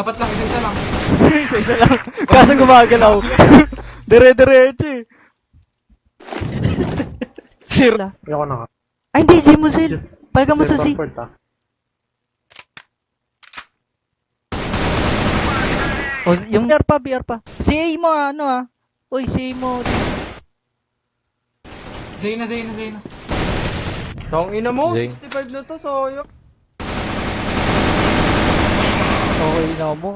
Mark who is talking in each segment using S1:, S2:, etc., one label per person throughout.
S1: Tapat lang, isa-isa lang.
S2: Isa-isa lang. Kaso gumagalaw. Dire-diretso eh. Sir.
S3: Ayoko na nga.
S2: Ay, hindi. J mo, Zel. Palagay mo sa Z.
S3: Comfort, ah.
S2: O, yung BR pa. CA mo, ano ah. Uy, CA mo.
S1: Zayna.
S4: Tang ina mo,
S5: Zay.
S4: 65 na to, sayang.
S2: Okay na mo,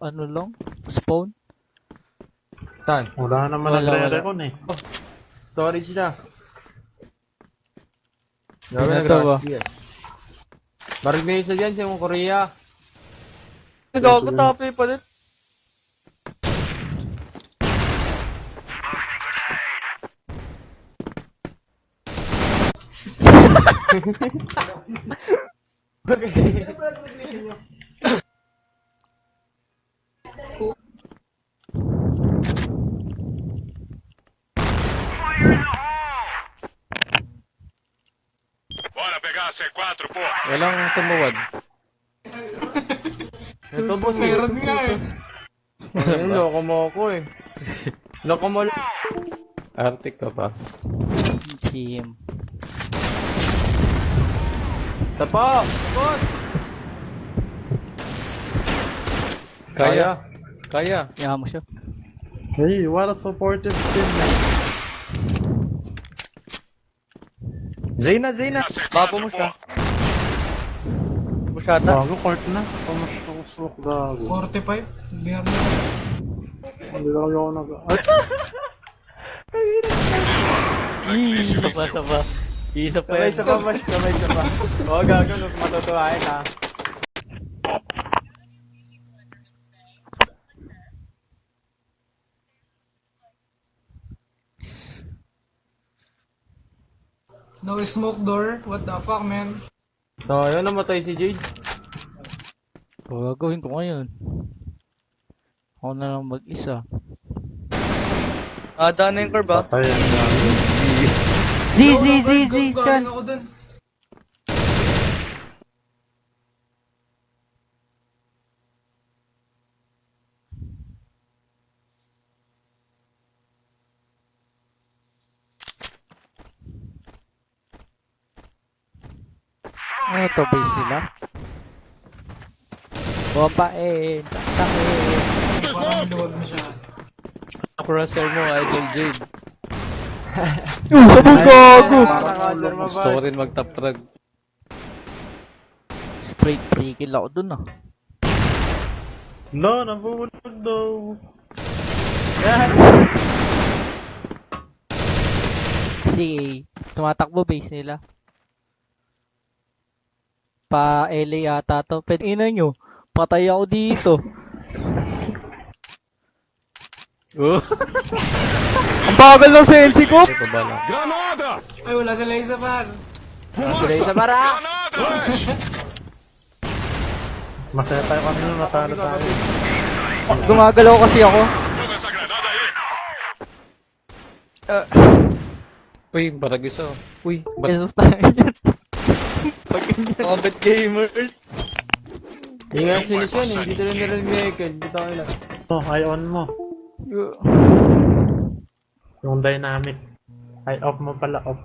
S2: ano lang. Spawn.
S4: Saan?
S3: Wala naman
S2: Wala,
S3: nagre-recon eh.
S4: Storage na.
S2: Hindi
S4: Grabe
S2: na
S4: na
S2: to ba?
S4: Barag na isa dyan, si Korea.
S2: Nagago tapi pa din.
S6: Bora pegar a C4, pô!
S5: Walang tumuwad.
S4: Ito boss,
S1: Meron nga eh.
S4: Ayun, loko mo ako eh. Loko mo lang.
S5: Arctic ka pa.
S2: CM.
S4: Tapa! Boss!
S5: Kaya. Kaya.
S2: Yahan mo siya.
S3: Hey, what a supportive team.
S5: Zayna. Papo mo siya. Busyata.
S3: Bago, court na. Pamusok, gago.
S1: 45. Bihar na.
S3: Hindi lang ako nag... Ay,
S5: Isa pa. Isa pa
S4: Sabay
S5: yan.
S4: sa pa, boss. Sabay sa pa. Oo, gago, matutuwain ha.
S1: No smoke door. What the fuck, man?
S4: So, ayun, namatay si Jade.
S2: O, gagawin ko ngayon. Ako na lang mag-isa.
S5: Daan na yung curve ah.
S3: patay yan gago.
S2: Z, Sean.
S1: Galing ako dun.
S2: Ano to, base sila? Bombain, tatakin.
S1: Parang luwag masyado.
S5: Crosshair mo, Idol Jade.
S2: Sabog gago!
S4: Nakakadar mo
S5: Gusto ko
S4: ba?
S5: rin mag-top frag.
S2: Straight 3 kill ako dun ah.
S3: No, nabubulag daw.
S2: CA. Tumatakbo base nila. Pa LA yata to. Pwede ina nyo. Patay ako dito. Ang bagal ng sensi ko!
S5: Ito ba lang?
S6: Granada!
S1: Ay, wala sila isa par.
S4: Sabay sa para!
S6: Granada!
S3: Masaya tayo kami nung natalo tayo.
S2: Gumagalaw kasi ako.
S6: Joga essa granada aí!
S5: Uy, barag isa. Uy,
S2: Jesus tayo yan.
S5: Combat gamers.
S4: Hindi nga sinis yan, hindi nila narinig. Hindi tayo lang.
S3: Oh, i-on mo. Yung dynamic. I-off mo pala, off.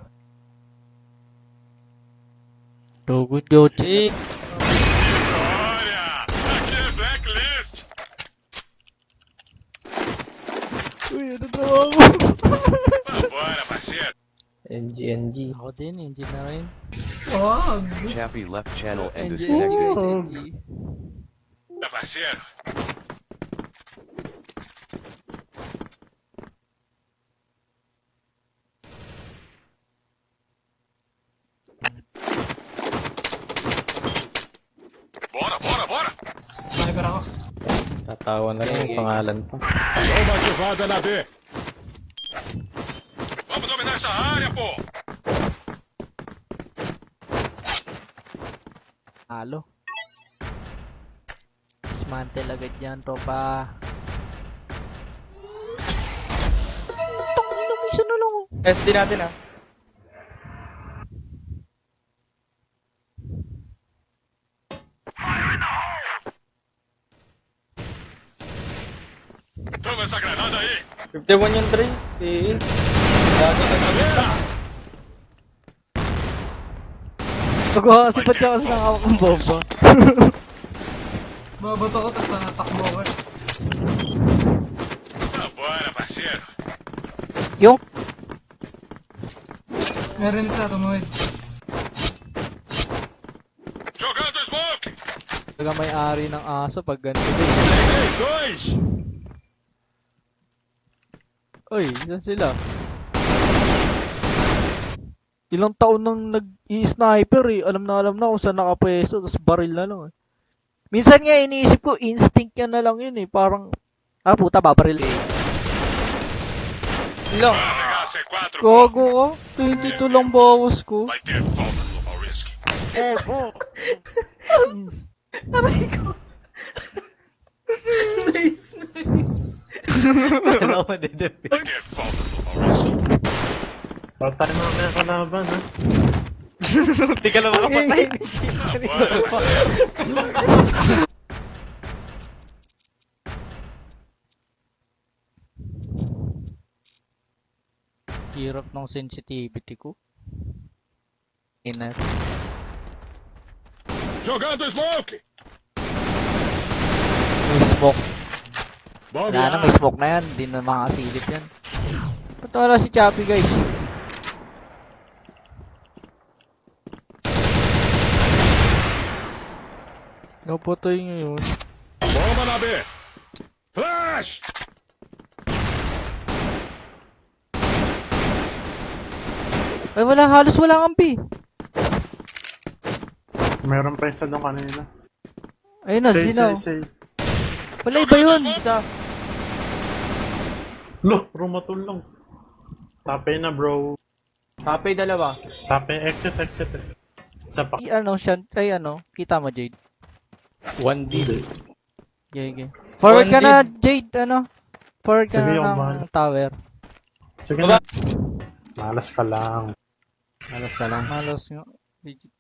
S2: Tugod Yochi.
S6: Olha! Aqui é Blacklist!
S2: Uy, ano trabaho mo?
S6: Vambora, parceiro!
S5: NG.
S2: Ako din, engine na rin.
S1: Oh,
S7: Chappie left channel and
S2: NG,
S7: disconnected.
S2: NG.
S6: Tá, parceiro? Bora!
S1: sniper ako.
S5: Tatawa na lang yung pangalan pa.
S6: Bomba ativada na B! Vamos dominar essa área, pô!
S2: Halo. Dismantle agad yan, tropa. Tangina mo, isa na lang oh.
S5: SD natin ah.
S6: Toma esa granada ahí.
S5: 51 yung Dre. Eh. Gago na
S6: ¡Granadera!
S2: Pag-wakasi pa siya kasi nakawak ng bomba.
S1: Babato ko, tapos natakbo ko.
S6: Buena, parceiro.
S2: Yung,
S1: Meron isa, tumuhid.
S6: Jogando smoke.
S4: Talaga may-ari ng aso pag ganito.
S6: Peguei dois.
S4: Uy, saan sila? Ilang taon nang nag-i-sniper eh. Alam na kung saan nakapwesto, tapos baril na lang eh. Minsan nga iniisip ko, instinct yan na lang yun eh. Parang, puta, babaril eh.
S5: Lang.
S6: Pegar C4.
S4: Gago ko, 22 lang bawas ko.
S6: Vai ter falta do Mauriski.
S1: Nice, nice.
S5: Wala ko madedep.
S6: Vai ter falta do Mauriski.
S3: Huwag tayo mamaya kalaban, ha?
S5: Hindi ka lang makapatay.
S6: Buena, parceiro.
S2: hirap ng sensitivity ko. Inner.
S6: Jogando smoke.
S2: May smoke.
S6: Bombe
S2: Wala na, may smoke na yan. Hindi na makasilip yan.
S4: Ba't wala si Chappy guys? Napatay ngayon.
S6: Bomba na B. Flash.
S2: Ay, halos wala kampi.
S3: Meron pa isa doon kanina.
S2: Ayun na,
S3: Say,
S2: sino?
S3: say.
S2: Wala, iba yun.
S3: Lo, rumatulong. Tapay na, bro.
S4: Chappy dalawa.
S3: Tapay, exit. Isa pa.
S2: Kita mo, Jade.
S5: 1D.
S2: Okay. Forward ka
S5: One
S2: na, Jade, Forward ka
S3: Sige,
S2: na
S3: yung
S2: ng
S3: mahal.
S2: tower.
S3: Sige na. Malas ka lang.
S4: Alas ka lang.
S2: Malos nga. Legit.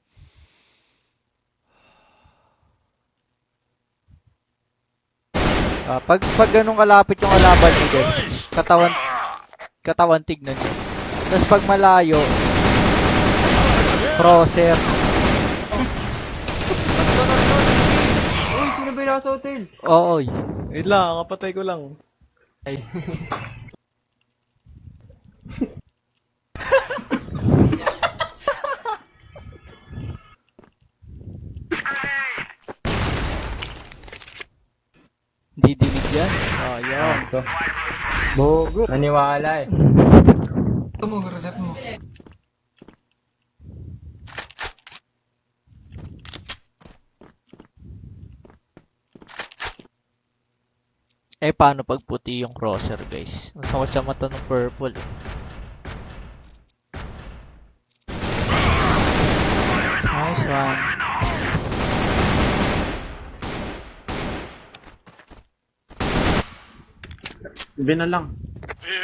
S2: Pag ganun kalapit yung kalaban niyo, guys, katawan tignan niyo. Tapos pag malayo, crosser.
S4: Uy, sino ba yung nasa hotel?
S2: Oo.
S5: Wait lang, kapatay ko lang.
S4: Ay.
S2: Hindi dinig yan.
S4: Ayun. Bogo. Naniwala eh.
S1: Ito mo, reset mo.
S2: Paano pag puti yung crosser, guys? Masama sa mata ng purple. Nice one.
S3: Ibi na lang.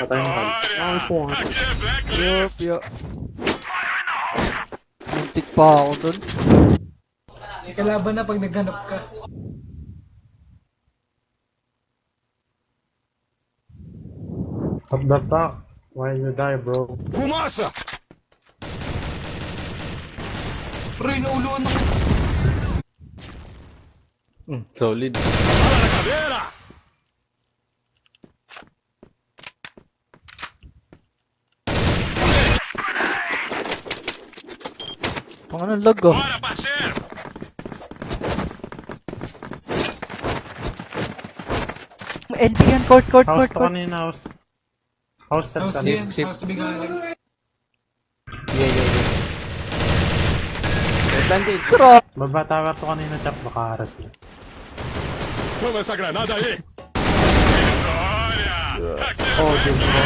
S3: Patay mo kayo. Nice one.
S6: Aqui é Blacklist.
S2: Yup. Muntik pa ako dun.
S1: May kalaban na pag naghanap ka.
S3: At the top. Why you die, bro?
S6: Fumaça.
S1: Pero inuuluan ako.
S5: Solid.
S6: Bala na cadeira.
S2: Ang anong lag, oh.
S6: Bora, parceiro.
S2: LB yan, court.
S3: House to kanina, house. House set
S1: House
S3: kanina.
S1: yan,
S5: sip.
S1: house bigalan.
S5: Yeah.
S4: Advantage.
S3: Baba tower to kanina, chap. Baka haras mo.
S6: Toma essa granada aí. Vitória. Aqui é
S3: Oh, dude, bro.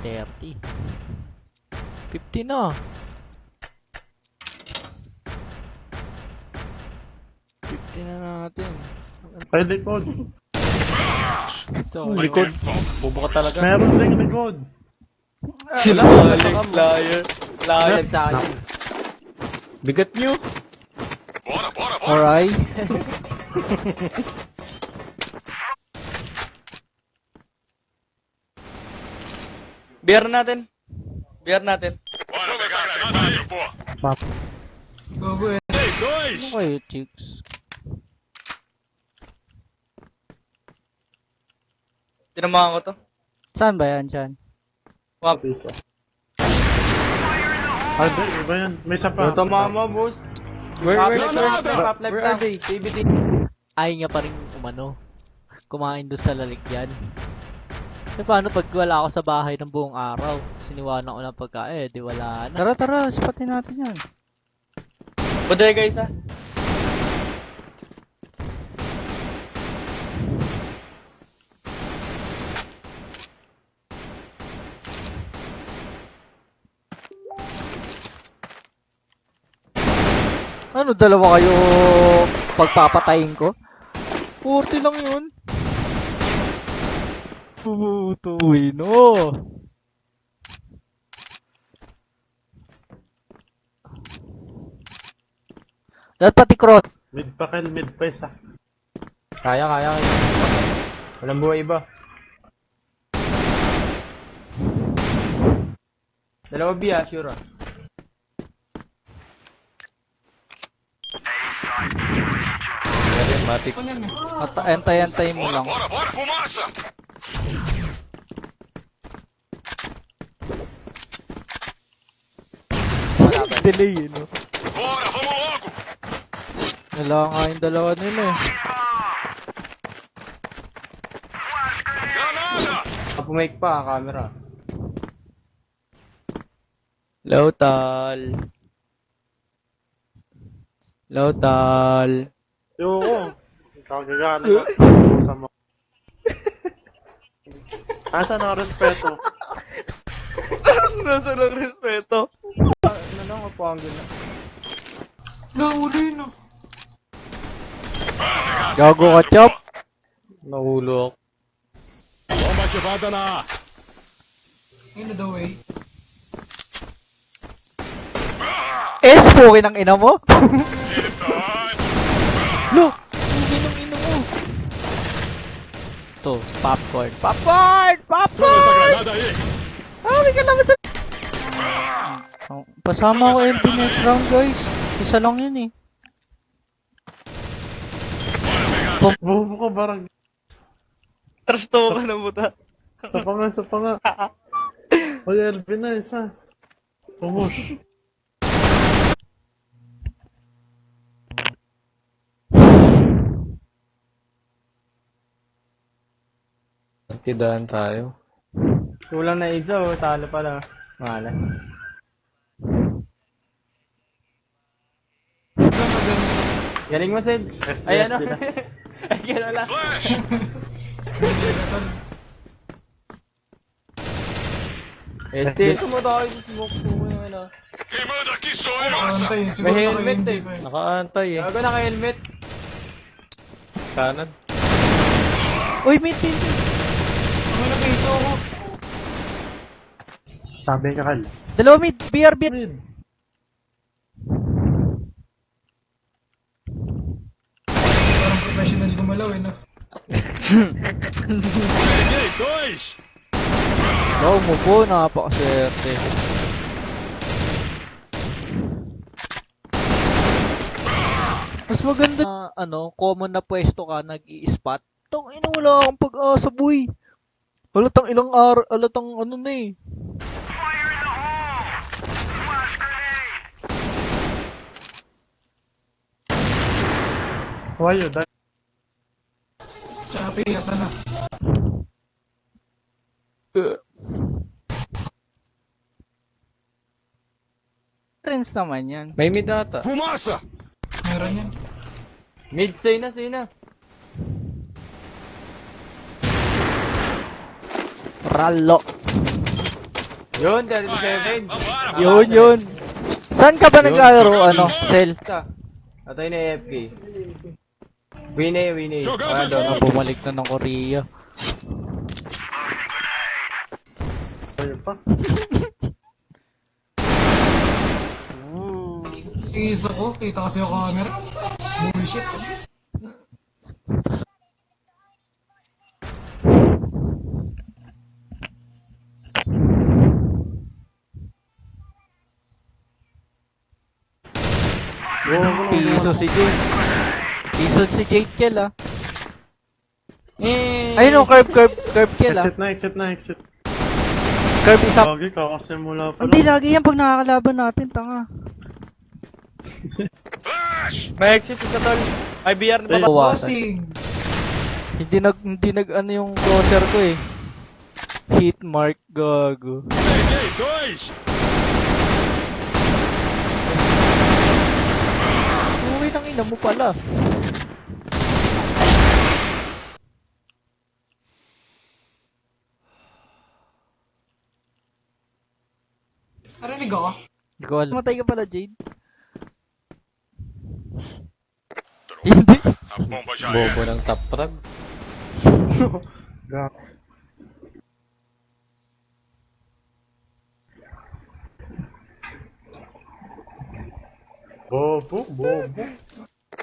S2: 30. 50 na. 50 na natin.
S3: Pwede po.
S2: Ito,
S5: Likod. Bobo ka talaga.
S3: Meron ding likod.
S5: Sila liar.
S4: Live sa akin.
S5: Bigat nyo.
S6: Bora.
S2: Alright.
S5: Beer natin. Beer natin.
S6: Bora pegar essa granada aí, pô.
S1: Gogo eh.
S6: Ei,
S4: Ano
S6: dois.
S4: kayo, chicks?
S5: Tinamaan ko to.
S4: Saan ba yan, dyan?
S5: Wap.
S3: Ay, iba yan. May sapa. Ito mama, boss.
S6: Where are
S3: they? CBD.
S4: Ayaw niya pa rin kumain doon sa lalagyan. E paano pag wala ako sa bahay ng buong araw? Siniwanan ko ng pagkain, di wala na. Tara, sipatin natin yan.
S5: Bodega isa.
S4: Ano, dalawa kayo pagpapatayin ko? 40 lang yun. Tutuwi, no. Dapat pati krot.
S3: Mid pa kill, mid pa isa.
S8: Kaya. Walang buhay iba. Dalawa B sure ah.
S7: Matic.
S1: Ano yan eh?
S4: Antay mo lang.
S6: Bora, fumaça.
S4: Delay, no?
S6: Bora, vamos logo.
S4: Kailangan nga yung dalawa nila eh.
S6: Granada.
S8: Pumake pa ang camera.
S5: Lotal.
S3: Yung kagagaling ko sa mo. Asa na respeto?
S5: Nasa ng respeto.
S8: Ano lang, kapangin na.
S1: Nahuli na.
S4: Gago ka, chop.
S8: Nahulog.
S6: Bomba ativada na A.
S1: Yun na the way.
S4: Pukin ang ina mo? Look! Pukin ang ina mo. To, popcorn. Popcorn!
S6: Toma essa
S4: Popcorn!
S6: granada aí.
S4: May kalaban sa... Pasama ko LB next round, guys. Isa lang yun eh.
S3: Bubo ko barang.
S5: Trash to ka na buta.
S3: Sa panga. Oy, Elvin na isa. Pumush.
S7: Tidaan tayo.
S8: Kulang na isa oh, talo pala. Malas. Galing mo, Sid. Ay, ano? Ay, gano'n lang.
S6: Flash.
S8: Ito mo tayo sa smoke mo yung ano.
S6: Quem manda aqui sou eu, massa.
S1: Antay, siguro
S8: May helmet
S1: naka-hindi
S8: eh.
S1: pa eh.
S7: Nakaantay eh.
S8: Gago naka-helmet.
S7: Kanan.
S4: Uy, mid.
S1: Ano na piso ko?
S3: Sabi ka kal.
S4: Dalawa mid. BRB.
S3: Mid.
S1: Parang professional gumalaw eh, no?
S6: Peguei dois.
S4: Wow, mo po. Napakaserte. Mas maganda na, common na pwesto ka, nag-i-spot. Tang ina, wala akong pag-asa, boy. Halatang ilang araw, halatang ano na eh.
S3: Why you?
S1: Tsaka piyasa na.
S4: Friends naman yan.
S7: May mid ata.
S6: Fumaça.
S1: Meron yan.
S8: Mid, say na.
S4: Rallo.
S8: Yun, 37.
S6: Vambora.
S4: Yun. Saan ka ba naglalaro, Cell?
S8: Atay na AFK. Winnie.
S6: Jogando
S8: Wala daw.
S4: Bumalik na ng Korea.
S3: Ayun pa.
S1: Isa ko, kita kasi yung camera. Bullshit.
S4: Piso si Jade. Piso si Jade Kill ah.
S8: Eh.
S4: Ayun o, curve kill ah.
S5: Exit na.
S4: Curve isa.
S5: Lagi kakasimula pa
S4: Hindi,
S5: lang.
S4: lagi yan pag nakakalaban natin, tanga.
S6: Flash!
S7: May exit isa tol. IBR na ba?
S1: Bossing.
S4: Hindi nag ano yung crosser ko eh. Hit mark, gago.
S6: Peguei dois!
S4: Uwi ng ina mo pala.
S1: Narinig ako.
S4: Hindi ko alam. Matay ka pala, Jade. Hindi.
S6: A bomba já era.
S7: Bobo ng top frag.
S5: Bobo.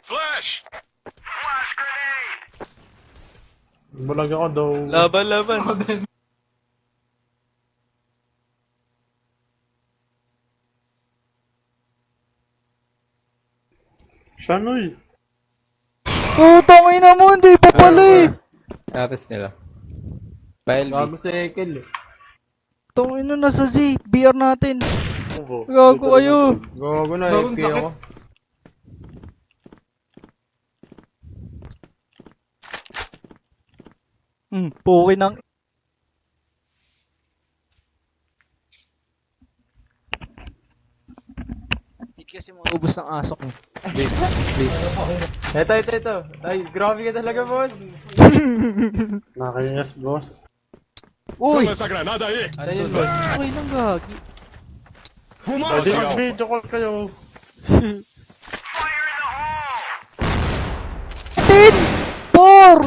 S6: Flash!
S5: Bulag ako daw.
S7: Laban.
S1: Ako din.
S5: Shanoy.
S4: Putang ina mo, hindi pa pala eh.
S7: Tapos nila. File B.
S8: Bago sa Ekel eh.
S4: Tong ina nasa Z, BR natin.
S5: Bobo.
S4: Gago kayo.
S8: Gago na,
S1: Gawin
S8: FP
S1: sakit.
S8: ako.
S4: Puki ng... Hindi kasi maubos ng asok mo.
S7: Please.
S8: Ito. Ay, grabe ka talaga, boss.
S5: Nakakayas, boss.
S4: Uy!
S6: Lança a granada aí!
S8: Ayun, boss.
S4: Okay lang gagi.
S5: Pwede
S6: Fumaça!
S5: mag-video call kayo.
S4: 4!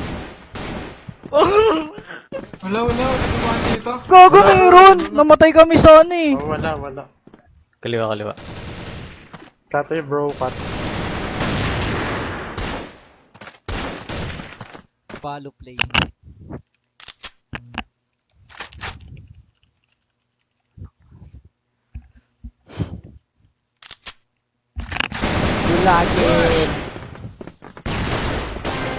S1: Wala gumawa dito.
S4: Gago mayroon! Namatay kami sa ano eh.
S5: Oh, wala.
S7: Kaliwa.
S5: Katay bro, cut.
S4: Follow play. Gulagin!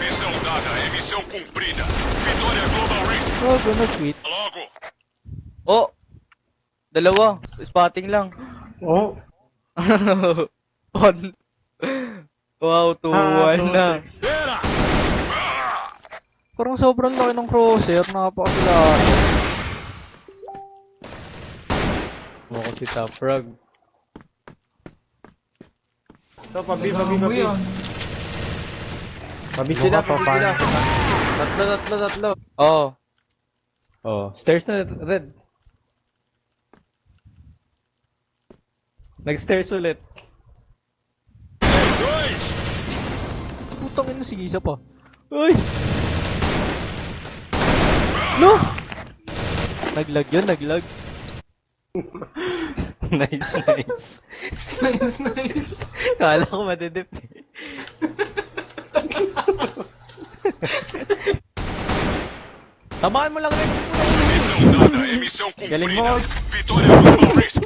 S6: Missão dada, é missão cumprida. Vitória Global Risk.
S4: Gago nag-quit.
S6: Logo!
S7: Oh! Dalawa. Spotting lang.
S5: Oh.
S7: On. Wow, 2-1 na.
S5: 2-6.
S6: Era!
S4: Parang sobrang laki ng crosshair, napakasilari.
S7: Mo ko si top frag.
S8: Ito, pabi.
S1: Nagawa mo yan.
S8: Pabi sila. Tatlo.
S7: Oh. Stairs na red. Nag-stairs ulit.
S6: Dois!
S4: Putang ina, sige isa pa. Ay! No! Naglag yun, naglag.
S7: Nice.
S1: Nice.
S7: Kala ko madidip eh. Tamaan mo lang rin.
S6: Missão dada, é missão
S8: Galing
S6: cumprida.
S8: mo.
S6: Vitória Global Risk.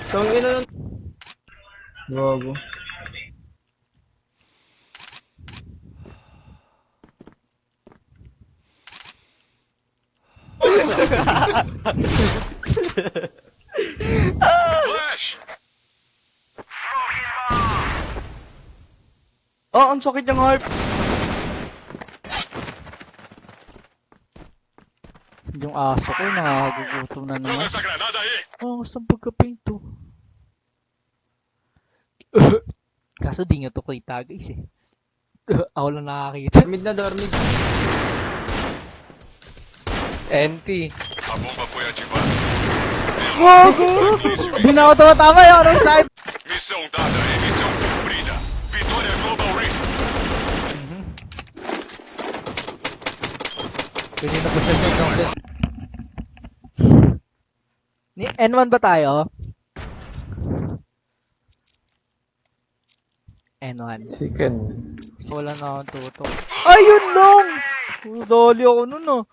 S8: Itong ina nun. Gago.
S6: Flash!
S7: Oh, ang sakit ng harp.
S4: Yung aso ko, nakagugutom na naman.
S6: Lança a granada aí!
S4: Oh, gusto ng pagka-paint to. Kaso di nga to kita guys eh. Ako lang nakakita.
S8: Dormid na, dormid.
S7: NT.
S6: A bomba foi ativada.
S4: Wago! Di na ako tumatama yung anong side.
S6: Missão dada, é missão cumprida. Vitória Global Risk.
S4: Pwede na po siya sa set. Ni N1 ba tayo? N1.
S7: Chicken.
S4: Wala na akong tutok. Ayun lang! Dali ako nun ah.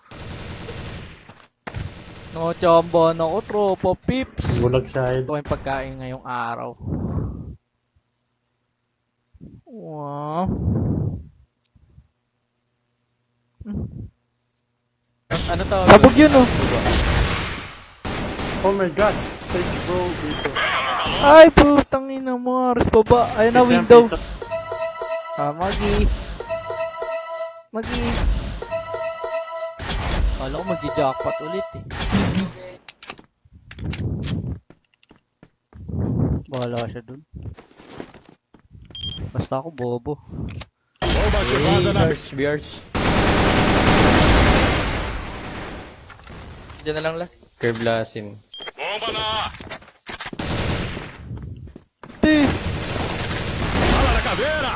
S4: Nakachamba na ako, tropa pips.
S5: Bulag side.
S4: Ito yung pagkain ngayong araw. Wow.
S7: Ano to?
S4: Sabog yun, oh.
S3: Oh my god. Stage bro. Piso.
S4: Ay, putang ina mo. Aras baba. Ayun na,
S3: Piso yan,
S4: window.
S3: piso.
S4: Magi. Magi. Kala ko magi-jackpot ulit eh. Bahala siya dun. Basta ako bobo.
S7: Bears. Diyan na lang last. Curve lasin.
S6: Bomba na!
S4: Ti!
S6: Bala na caveira!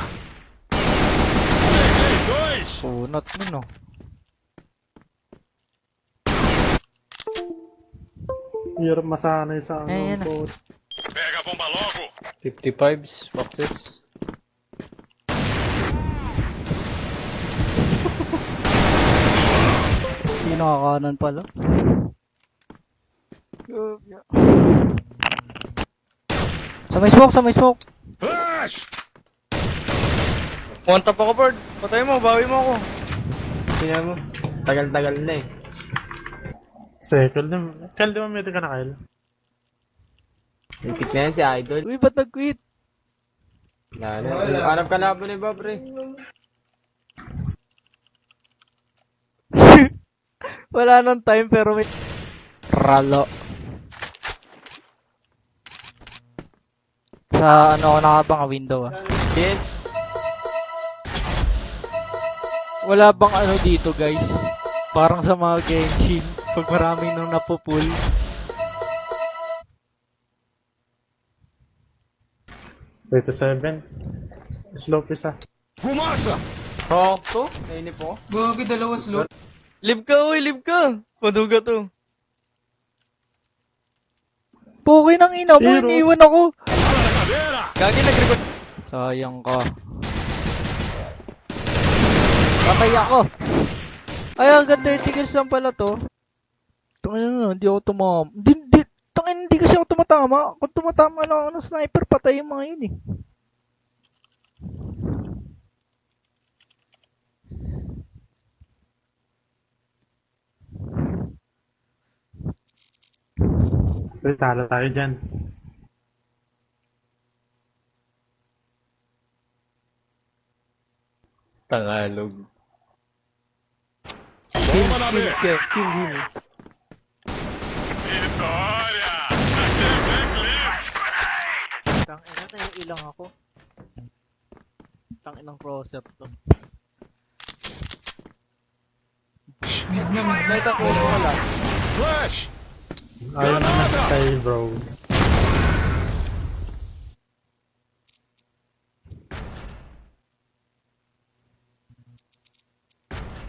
S6: Peguei dois!
S4: Punot mo no.
S3: Hirap masanay sa
S4: Ayan na.
S3: ano.
S6: Pega a bomba logo!
S7: 55s, boxes.
S4: Hindi nakakanan pala. Sa may smoke.
S6: Flash!
S7: One tap ako, bird. Patay mo, bawi mo ako.
S8: Tingnan mo. Tagal-tagal na eh.
S3: Kyle, di ba medyo ka na, Kyle?
S8: Itik na yan si Idol.
S4: Uy, ba't nag-quit?
S8: Lalo. Hanap ka labo ni Bob, pre.
S4: Wala nang time pero may... Ralo. Sa ano ako nakabang window ah.
S8: Yes.
S4: Wala bang ano dito guys? Parang sa mga Genshin. Pag maraming nang napupul.
S3: Wait, 7. Slow piece ah.
S6: Fumaça!
S8: Hawk to? Nainip ko.
S1: Gagi, dalawa slow.
S7: Live ka, uy, live ka. Paduga to.
S4: Poki ng ina mo,
S3: Heroes.
S4: iniwan ako.
S6: Bala na caveira!
S7: Gagi, nag-record.
S4: Sayang ka. Patay ako. Ay, hanggang 30 kills lang pala to. Tangina na, hindi ako tumama. Hindi kasi ako tumatama. Kung tumatama lang ako ng sniper, patay yung mga yun eh.
S3: Wait, talo tayo dyan.
S7: Tangalog.
S6: Bomba na B!
S7: Kill him.
S6: Vitória! Aquele blacklist!
S4: Tangina na yung ilang ako. Tanginang crosser to.
S1: Mid na, mid na.
S6: Flash!
S3: Ayaw na tayo, bro.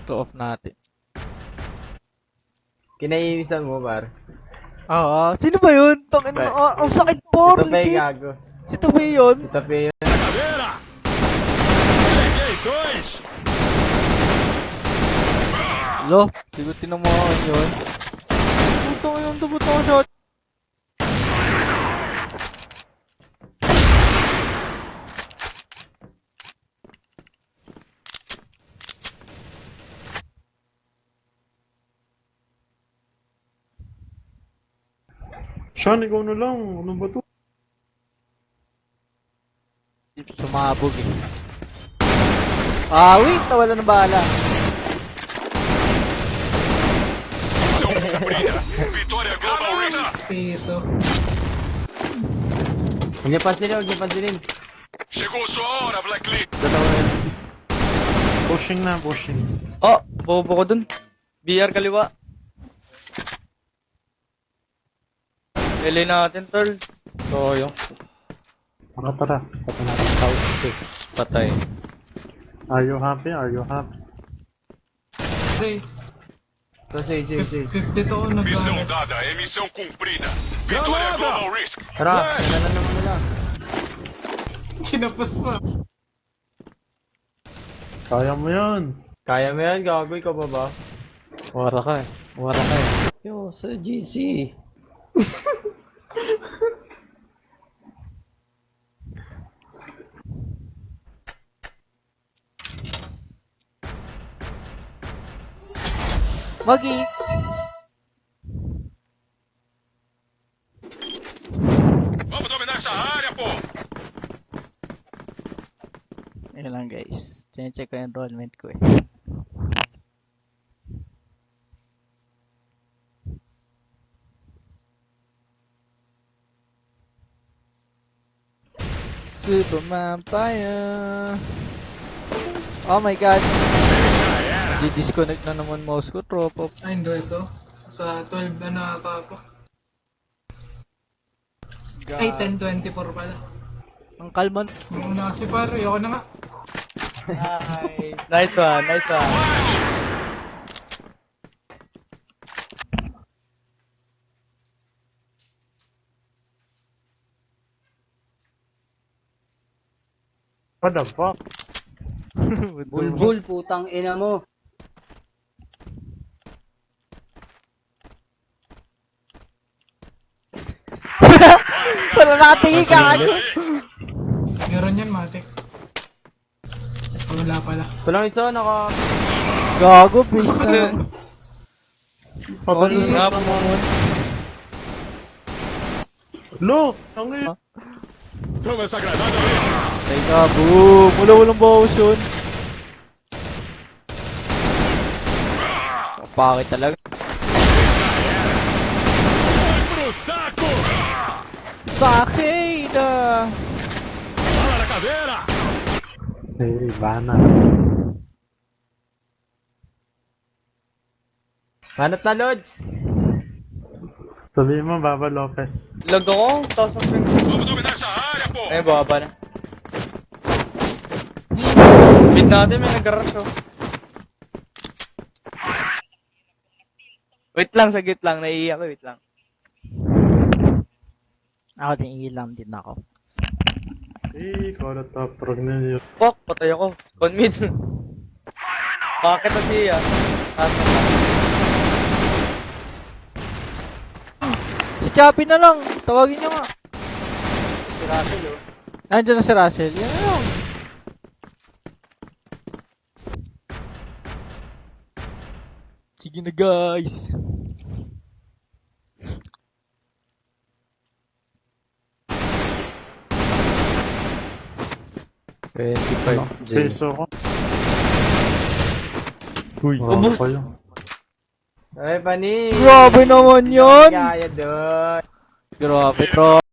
S4: To off natin.
S8: Kinainisan mo, par.
S4: Sino ba yun? Tangina, ang sakit po,
S8: Ito pa yung
S4: legit.
S8: gago.
S4: Si Tupay yun.
S8: Ito pa yun.
S6: Caveira! Peguei dois!
S4: Lo, di ko tinamaan yun. Puto ko yung tubot ako shot.
S3: Sean, ikaw na lang. Ano ba to?
S4: Sumabog eh. Wait, nawala ng bala.
S6: Missão cumprida! Vitória Global Risk!
S1: Piso.
S8: Huwag niyo pansinin, huwag niyo pansinin.
S6: Chegou sua hora, Blacklist!
S3: Pushing na, pushing.
S7: Oh, bobo ko dun. BR kaliwa. LA natin, tol. Toyo.
S3: Tara. Patay natin.
S7: Houses, patay.
S3: Are you happy? Are you happy?
S1: Day,
S8: Ito, save.
S1: 50 to ako
S6: Missão
S1: nag-aras.
S6: dada, emissão cumprida! Vitória Global Risk!
S8: Tara, nalalan naman nila.
S1: Kinapos mo.
S3: Kaya mo yan.
S8: Kaya mo yan, gago. Ikaw ba ba?
S7: Wara ka eh. Wara ka eh. Yo, sa GC.
S4: Magi!
S6: Vamos dominar essa área, pô!
S4: Ayun lang guys. Check ko yung enrollment ko eh. Super Vampire. Oh my god. Di-disconnect na naman mouse ko, tropa.
S1: Ay, hindi so. Sa 12 ano ata ako. Ay, 10:24 pala.
S4: Ang kalman.
S1: Yung una kasi par, ayoko na nga.
S5: Nice one, nice one.
S3: What the fuck?
S7: Bulbul, putang ina mo.
S4: Wala natin ka!
S1: Meron yan, Matik. Wala pala.
S8: Tulang isa,
S4: Gago, base na.
S3: Pabilis nga po mo. Lo! Tangi!
S6: Toma essa granada aí!
S4: Teka, boom! Wala-walang bawas yun. Kapakit talaga.
S6: Pro saco!
S4: Bakit?
S6: Bala na caveira!
S3: Eh, bana.
S8: Manat na, Lods.
S3: Sabihin mo, Baba Lopez.
S5: Lag ako, tapos ang
S6: Vamos dominar essa área, pô!
S5: Ay, baba na. Mid natin, may nag-rush oh. Wait lang, saglit lang. Naiiyak ko, wait lang.
S4: Ako din, ilam din ako.
S3: Eh, ikaw na top frog na yun.
S5: Fuck, patay ako. On mid. Bakit na siya?
S4: Si Chappy na lang! Tawagin nyo nga!
S5: Si Russell oh.
S4: Nandiyan na si Russell. Yan na lang. Sige na guys.
S3: Seso ko. Uy,
S5: Ubus.
S3: kayo.
S8: Ay, panis.
S4: Grabe naman yun!
S8: Kaya doon.
S4: Grabe, bro.